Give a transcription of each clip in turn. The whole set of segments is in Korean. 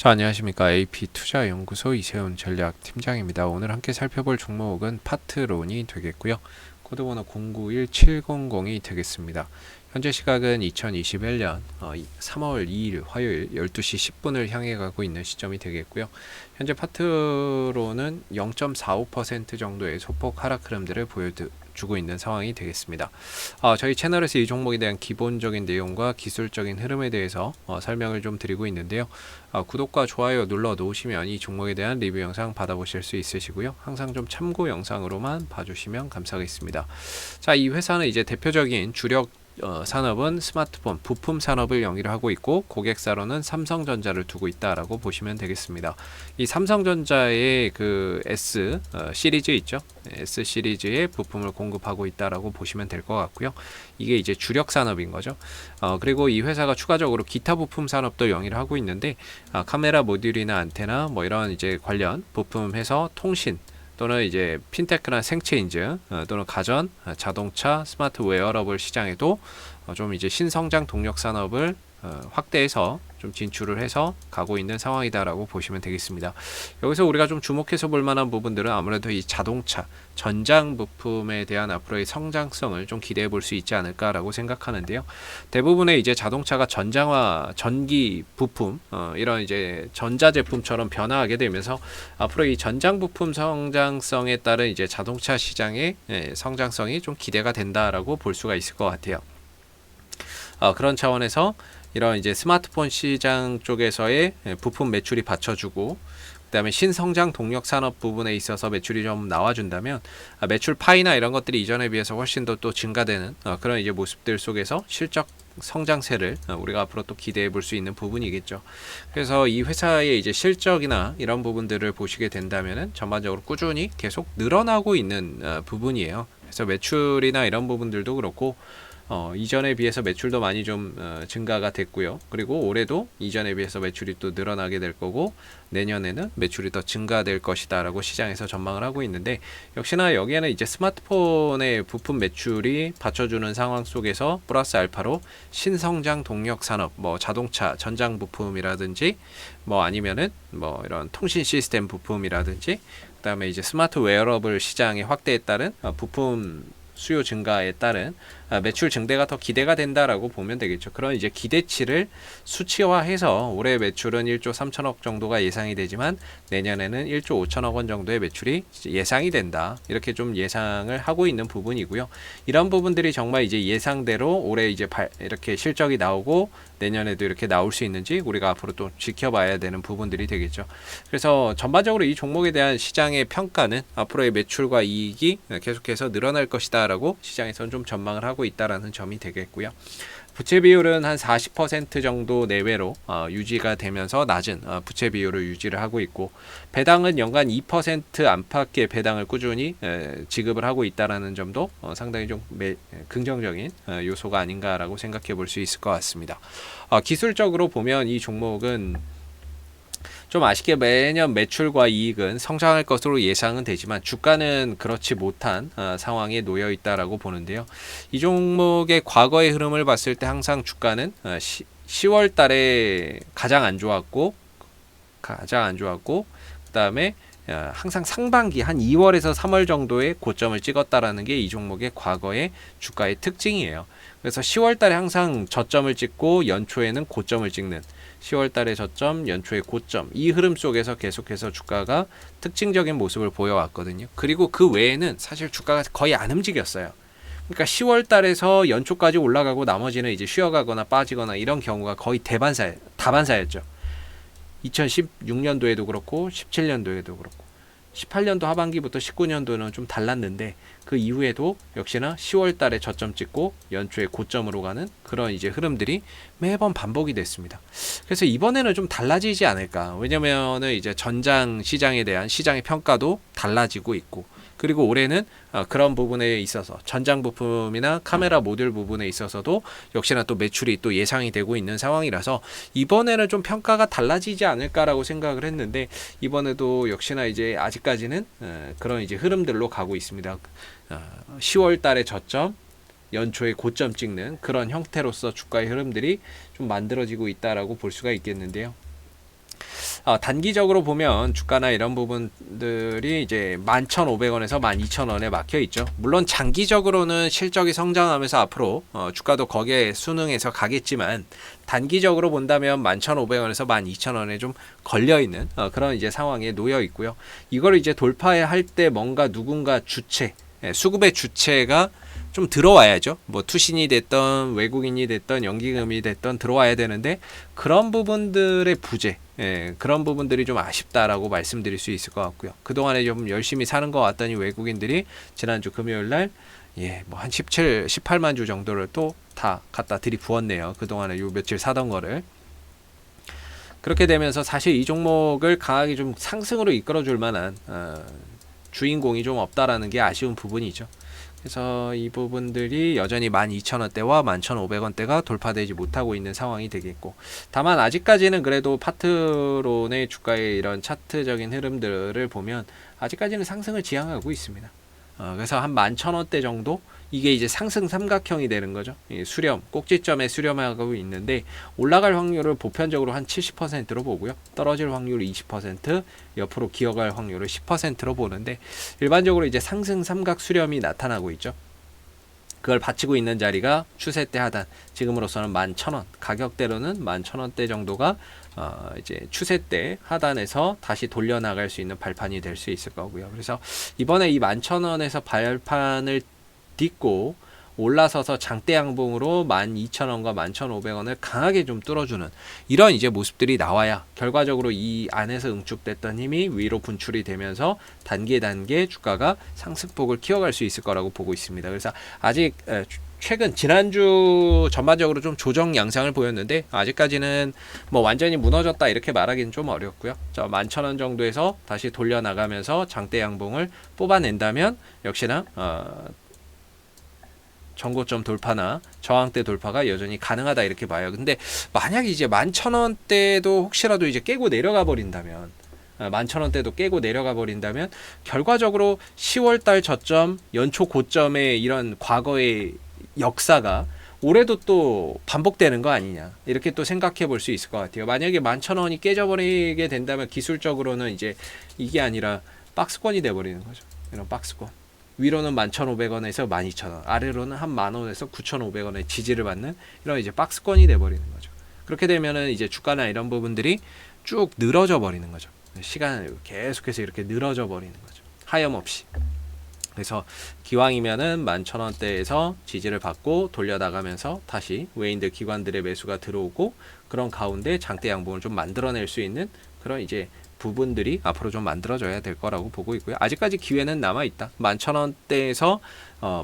자, 안녕하십니까. AP투자연구소 이세훈 전략팀장입니다. 오늘 함께 살펴볼 종목은 파트론이 되겠고요. 코드번호 091700이 되겠습니다. 현재 시각은 2021년 3월 2일 화요일 12시 10분을 향해 가고 있는 시점이 되겠고요. 현재 파트론은 0.45% 정도의 소폭 하락 흐름들을 보여주고 있는 상황이 되겠습니다. 저희 채널에서 이 종목에 대한 기본적인 내용과 기술적인 흐름에 대해서 설명을 좀 드리고 있는데요. 구독과 좋아요 눌러 놓으시면 이 종목에 대한 리뷰 영상 받아보실 수 있으시고요. 항상 좀 참고 영상으로만 봐주시면 감사하겠습니다. 자, 이 회사는 이제 대표적인 주력 산업은 스마트폰, 부품 산업을 영위를 하고 있고 고객사로는 삼성전자를 두고 있다라고 보시면 되겠습니다. 이 삼성전자의 그 S 시리즈 있죠? S 시리즈의 부품을 공급하고 있다라고 보시면 될 것 같고요. 이게 이제 주력 산업인 거죠. 그리고 이 회사가 추가적으로 기타 부품 산업도 영위를 하고 있는데 카메라 모듈이나 안테나 뭐 이런 이제 관련 부품해서 통신 또는 이제 핀테크나 생체 인증 또는 가전, 자동차, 스마트 웨어러블 시장에도 좀 이제 신성장 동력 산업을 확대해서 좀 진출을 해서 가고 있는 상황이다라고 보시면 되겠습니다. 여기서 우리가 좀 주목해서 볼 만한 부분들은 아무래도 이 자동차, 전장 부품에 대한 앞으로의 성장성을 좀 기대해 볼 수 있지 않을까라고 생각하는데요. 대부분의 이제 자동차가 전장화, 전기 부품, 이런 이제 전자 제품처럼 변화하게 되면서 앞으로 이 전장 부품 성장성에 따른 이제 자동차 시장의 성장성이 좀 기대가 된다라고 볼 수가 있을 것 같아요. 그런 차원에서 이런 이제 스마트폰 시장 쪽에서의 부품 매출이 받쳐주고 그다음에 신성장 동력 산업 부분에 있어서 매출이 좀 나와준다면 매출 파이나 이런 것들이 이전에 비해서 훨씬 더 또 증가되는 그런 이제 모습들 속에서 실적 성장세를 우리가 앞으로 또 기대해 볼 수 있는 부분이겠죠. 그래서 이 회사의 이제 실적이나 이런 부분들을 보시게 된다면은 전반적으로 꾸준히 계속 늘어나고 있는 부분이에요. 그래서 매출이나 이런 부분들도 그렇고 이전에 비해서 매출도 많이 좀 증가가 됐고요. 그리고 올해도 이전에 비해서 매출이 또 늘어나게 될 거고 내년에는 매출이 더 증가될 것이다 라고 시장에서 전망을 하고 있는데 역시나 여기에는 이제 스마트폰의 부품 매출이 받쳐주는 상황 속에서 플러스 알파로 신성장 동력 산업 뭐 자동차 전장 부품이라든지 뭐 아니면은 뭐 이런 통신 시스템 부품이라든지 그다음에 이제 스마트 웨어러블 시장의 확대에 따른 부품 수요 증가에 따른 매출 증대가 더 기대가 된다라고 보면 되겠죠. 그런 이제 기대치를 수치화해서 올해 매출은 1조 3천억 정도가 예상이 되지만 내년에는 1조 5천억 원 정도의 매출이 예상이 된다. 이렇게 좀 예상을 하고 있는 부분이고요. 이런 부분들이 정말 이제 예상대로 올해 이제 이렇게 실적이 나오고 내년에도 이렇게 나올 수 있는지 우리가 앞으로 또 지켜봐야 되는 부분들이 되겠죠. 그래서 전반적으로 이 종목에 대한 시장의 평가는 앞으로의 매출과 이익이 계속해서 늘어날 것이다 라고 시장에서는 좀 전망을 하고 있다라는 점이 되겠고요. 부채 비율은 한 40% 정도 내외로 유지가 되면서 낮은 부채 비율을 유지를 하고 있고 배당은 연간 2% 안팎의 배당을 꾸준히 지급을 하고 있다라는 점도 상당히 좀 긍정적인 요소가 아닌가라고 생각해 볼 수 있을 것 같습니다. 기술적으로 보면 이 종목은 좀 아쉽게 매년 매출과 이익은 성장할 것으로 예상은 되지만 주가는 그렇지 못한 상황에 놓여 있다라고 보는데요. 이 종목의 과거의 흐름을 봤을 때 항상 주가는 10월 달에 가장 안 좋았고 그다음에 항상 상반기 한 2월에서 3월 정도의 고점을 찍었다라는 게 이 종목의 과거의 주가의 특징이에요. 그래서 10월 달에 항상 저점을 찍고 연초에는 고점을 찍는 10월 달에 저점, 연초에 고점 이 흐름 속에서 계속해서 주가가 특징적인 모습을 보여왔거든요. 그리고 그 외에는 사실 주가가 거의 안 움직였어요. 그러니까 10월 달에서 연초까지 올라가고 나머지는 이제 쉬어가거나 빠지거나 이런 경우가 거의 다반사였죠. 2016년도에도 그렇고 17년도에도 그렇고 18년도 하반기부터 19년도는 좀 달랐는데 그 이후에도 역시나 10월 달에 저점 찍고 연초에 고점으로 가는 그런 이제 흐름들이 매번 반복이 됐습니다. 그래서 이번에는 좀 달라지지 않을까. 왜냐면은 이제 전장 시장에 대한 시장의 평가도 달라지고 있고 그리고 올해는 그런 부분에 있어서 전장 부품이나 카메라 모듈 부분에 있어서도 역시나 또 매출이 또 예상이 되고 있는 상황이라서 이번에는 좀 평가가 달라지지 않을까라고 생각을 했는데 이번에도 역시나 이제 아직까지는 그런 이제 흐름들로 가고 있습니다. 10월 달에 저점 연초에 고점 찍는 그런 형태로서 주가의 흐름들이 좀 만들어지고 있다라고 볼 수가 있겠는데요. 단기적으로 보면 주가나 이런 부분들이 이제 11,500원에서 12,000원에 막혀 있죠. 물론 장기적으로는 실적이 성장하면서 앞으로 주가도 거기에 순응해서 가겠지만 단기적으로 본다면 11,500원에서 12,000원에 좀 걸려 있는 그런 이제 상황에 놓여 있고요. 이걸 이제 돌파할 때 뭔가 누군가 주체, 수급의 주체가 좀 들어와야죠. 뭐 투신이 됐던 외국인이 됐던 연기금이 됐던 들어와야 되는데 그런 부분들의 부재, 그런 부분들이 좀 아쉽다라고 말씀드릴 수 있을 것 같고요. 그동안에 좀 열심히 사는 것 같더니 외국인들이 지난주 금요일 날 뭐 한 18만 주 정도를 또 다 갖다 들이부었네요. 그동안에 요 며칠 사던 거를. 그렇게 되면서 사실 이 종목을 강하게 좀 상승으로 이끌어 줄 만한 주인공이 좀 없다라는 게 아쉬운 부분이죠. 그래서 이 부분들이 여전히 12,000원대와 11,500원대가 돌파되지 못하고 있는 상황이 되겠고, 다만 아직까지는 그래도 파트론의 주가의 이런 차트적인 흐름들을 보면 아직까지는 상승을 지향하고 있습니다. 그래서 한 11,000원대 정도, 이게 이제 상승 삼각형이 되는 거죠. 수렴, 꼭지점에 수렴하고 있는데 올라갈 확률을 보편적으로 한 70%로 보고요. 떨어질 확률 20%, 옆으로 기어갈 확률을 10%로 보는데 일반적으로 이제 상승 삼각 수렴이 나타나고 있죠. 그걸 받치고 있는 자리가 추세대 하단, 지금으로서는 11,000원, 가격대로는 11,000원대 정도가 이제 추세대 하단에서 다시 돌려나갈 수 있는 발판이 될 수 있을 거고요. 그래서 이번에 이 11,000원에서 발판을 딛고 올라서서 장대 양봉으로 12,000원과 11,500원을 강하게 좀 뚫어주는 이런 이제 모습들이 나와야 결과적으로 이 안에서 응축됐던 힘이 위로 분출이 되면서 단계 주가가 상승폭을 키워갈 수 있을 거라고 보고 있습니다. 그래서 아직 최근 지난주 전반적으로 좀 조정 양상을 보였는데 아직까지는 뭐 완전히 무너졌다 이렇게 말하기는 좀 어렵고요. 11,000원 정도에서 다시 돌려나가면서 장대 양봉을 뽑아낸다면 역시나 전고점 돌파나 저항대 돌파가 여전히 가능하다 이렇게 봐요. 근데 만약 이제 11,000원대도 혹시라도 이제 깨고 내려가 버린다면 11,000원대도 깨고 내려가 버린다면 결과적으로 10월달 저점 연초 고점의 이런 과거의 역사가 올해도 또 반복되는 거 아니냐 이렇게 또 생각해 볼 수 있을 것 같아요. 만약에 11,000원이 깨져버리게 된다면 기술적으로는 이제 이게 아니라 박스권이 돼버리는 거죠. 이런 박스권. 위로는 11,500원에서 12,000원, 아래로는 한 만원에서 9,500원의 지지를 받는 이런 이제 박스권이 돼버리는 거죠. 그렇게 되면은 이제 주가나 이런 부분들이 쭉 늘어져 버리는 거죠. 시간을 계속해서 이렇게 늘어져 버리는 거죠. 하염없이. 그래서 기왕이면은 11,000원대에서 지지를 받고 돌려나가면서 다시 외인들 기관들의 매수가 들어오고 그런 가운데 장대 양봉을 좀 만들어낼 수 있는 그런 이제 부분들이 앞으로 좀 만들어져야 될 거라고 보고 있고요. 아직까지 기회는 남아있다. 11,000원대에서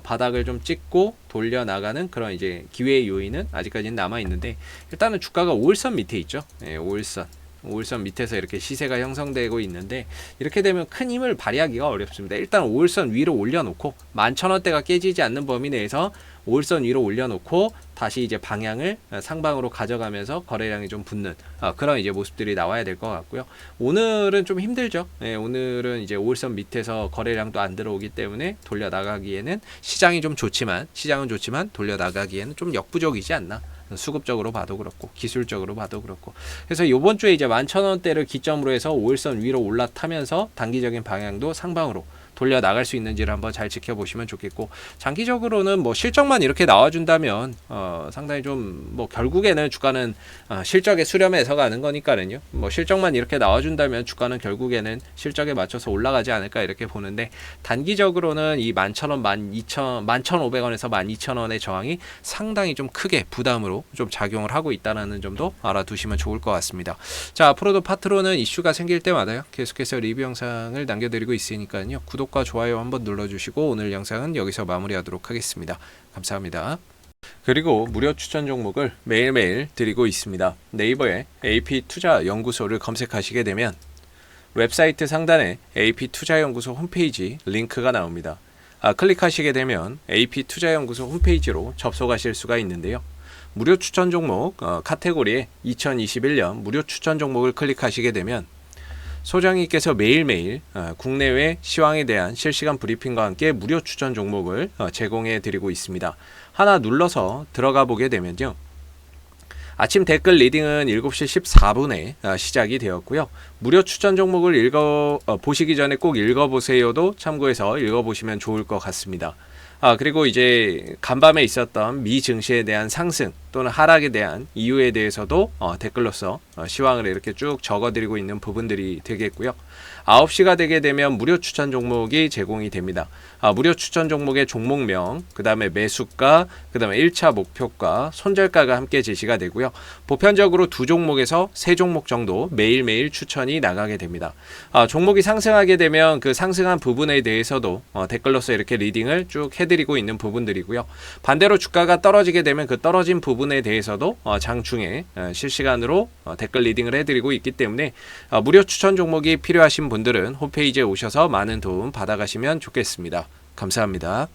바닥을 좀 찍고 돌려나가는 그런 이제 기회의 요인은 아직까지는 남아있는데 일단은 주가가 5일선 밑에 있죠. 5일선 밑에서 이렇게 시세가 형성되고 있는데 이렇게 되면 큰 힘을 발휘하기가 어렵습니다. 일단 5일선 위로 올려놓고 11,000원대가 깨지지 않는 범위 내에서 5일선 위로 올려놓고 다시 이제 방향을 상방으로 가져가면서 거래량이 좀 붙는 그런 이제 모습들이 나와야 될 것 같고요. 오늘은 좀 힘들죠. 오늘은 이제 5일선 밑에서 거래량도 안 들어오기 때문에 돌려나가기에는 시장은 좋지만 돌려나가기에는 좀 역부족이지 않나. 수급적으로 봐도 그렇고 기술적으로 봐도 그렇고 그래서 이번 주에 이제 11,000원대를 기점으로 해서 5일선 위로 올라타면서 단기적인 방향도 상방으로 돌려 나갈 수 있는지를 한번 잘 지켜보시면 좋겠고 장기적으로는 뭐 실적만 이렇게 나와준다면 상당히 좀 뭐 결국에는 주가는 실적에 수렴해서 가는 거니까는요. 뭐 실적만 이렇게 나와준다면 주가는 결국에는 실적에 맞춰서 올라가지 않을까 이렇게 보는데 단기적으로는 이 11,000원, 11,500원에서 12,000원의 저항이 상당히 좀 크게 부담으로 좀 작용을 하고 있다는 점도 알아두시면 좋을 것 같습니다. 자, 앞으로도 파트로는 이슈가 생길 때마다요. 계속해서 리뷰 영상을 남겨드리고 있으니까요. 구독과 좋아요 한번 눌러주시고 오늘 영상은 여기서 마무리하도록 하겠습니다. 감사합니다. 그리고 무료 추천 종목을 매일매일 드리고 있습니다. 네이버에 AP투자연구소를 검색하시게 되면 웹사이트 상단에 AP투자연구소 홈페이지 링크가 나옵니다. 클릭하시게 되면 AP투자연구소 홈페이지로 접속하실 수가 있는데요. 무료 추천 종목 카테고리에 2021년 무료 추천 종목을 클릭하시게 되면 소장님께서 매일매일 국내외 시황에 대한 실시간 브리핑과 함께 무료 추천 종목을 제공해 드리고 있습니다. 하나 눌러서 들어가 보게 되면요. 아침 댓글 리딩은 7시 14분에 시작이 되었고요. 무료 추천 종목을 보시기 전에 꼭 읽어보세요도 참고해서 읽어보시면 좋을 것 같습니다. 그리고 이제 간밤에 있었던 미 증시에 대한 상승 또는 하락에 대한 이유에 대해서도 댓글로서 시황을 이렇게 쭉 적어드리고 있는 부분들이 되겠고요. 9시가 되게 되면 무료 추천 종목이 제공이 됩니다. 무료 추천 종목의 종목명, 그 다음에 매수가, 그 다음에 1차 목표가, 손절가가 함께 제시가 되고요. 보편적으로 2종목에서 3종목 정도 매일매일 추천이 나가게 됩니다. 종목이 상승하게 되면 그 상승한 부분에 대해서도 댓글로서 이렇게 리딩을 쭉 해드리고 있는 부분들이고요. 반대로 주가가 떨어지게 되면 그 떨어진 부분에 대해서도 장중에 실시간으로 댓글 리딩을 해드리고 있기 때문에 무료 추천 종목이 필요하신 분들은 홈페이지에 오셔서 많은 도움 받아가시면 좋겠습니다. 감사합니다.